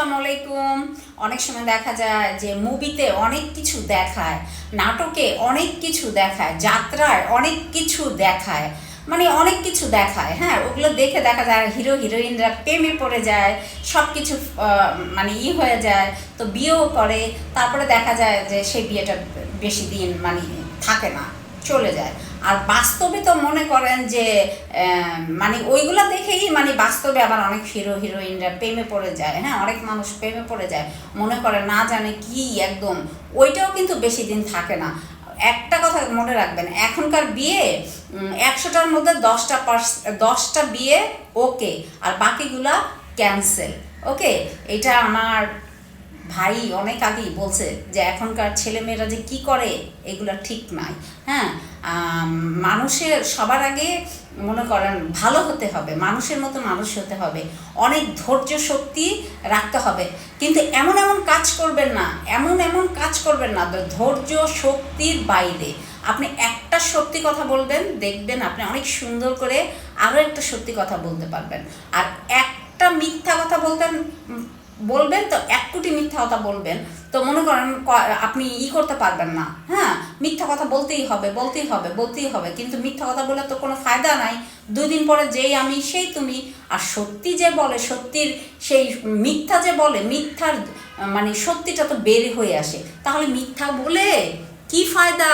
আসসালামু আলাইকুম। অনেক সময় দেখা যায় যে মুভিতে অনেক কিছু দেখায়, নাটকে অনেক কিছু দেখায়, যাত্রায় অনেক কিছু দেখায়, মানে অনেক কিছু দেখায়। হ্যাঁ, ওগুলো দেখে দেখা যায় হিরো হিরোইনরা প্রেমে পড়ে যায়, সব কিছু মানে হয়ে যায়, তো বিয়েও করে। তারপরে দেখা যায় যে সেই বিয়েটা বেশি দিন মানে থাকে না, চলে যায়। আর বাস্তবে তো মনে করেন যে মানে ওইগুলো দেখেই মানে বাস্তবে আবার অনেক হিরো হিরোইনরা প্রেমে পড়ে যায়। হ্যাঁ, অনেক মানুষ প্রেমে পড়ে যায়, মনে করে না জানে কি একদম, ওইটাও কিন্তু বেশি দিন থাকে না। একটা কথা মনে রাখবেন, এখনকার বিয়ে 100টার মধ্যে 10টা বিয়ে ওকে, আর বাকিগুলা ক্যান্সেল। ওকে, এটা আমার ভাই অনেক আগেই বলছে যে এখনকার ছেলেমেয়েরা যে কি করে এগুলো ঠিক নয়। হ্যাঁ, মানুষের সবার আগে মনে করেন ভালো হতে হবে, মানুষের মতো মানুষ হতে হবে, অনেক ধৈর্য শক্তি রাখতে হবে। কিন্তু এমন এমন কাজ করবেন না, এমন কাজ করবেন না ধৈর্য শক্তির বাইরে। আপনি একটা সত্যি কথা বলবেন, দেখবেন আপনি অনেক সুন্দর করে আরও একটা সত্যি কথা বলতে পারবেন। আর একটা মিথ্যা কথা বলবেন তো 1 কোটি মিথ্যা কথা বলবেন, তো মনে করেন আপনি করতে পারবেন না। হ্যাঁ, মিথ্যা কথা বলতেই হবে, কিন্তু মিথ্যা কথা বলে তো কোনো ফায়দা নাই। 2 দিন পরে যেই আমি সেই তুমি। আর সত্যি যে বলে, সত্যির সেই মিথ্যা যে বলে, মিথ্যার মানে সত্যিটা তো বের হয়ে আসে। তাহলে মিথ্যা বলে কি ফায়দা?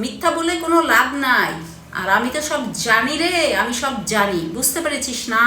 মিথ্যা বলে কোনো লাভ নাই। আর আমি তো সব জানি রে, আমি সব জানি, বুঝতে পেরেছিস না?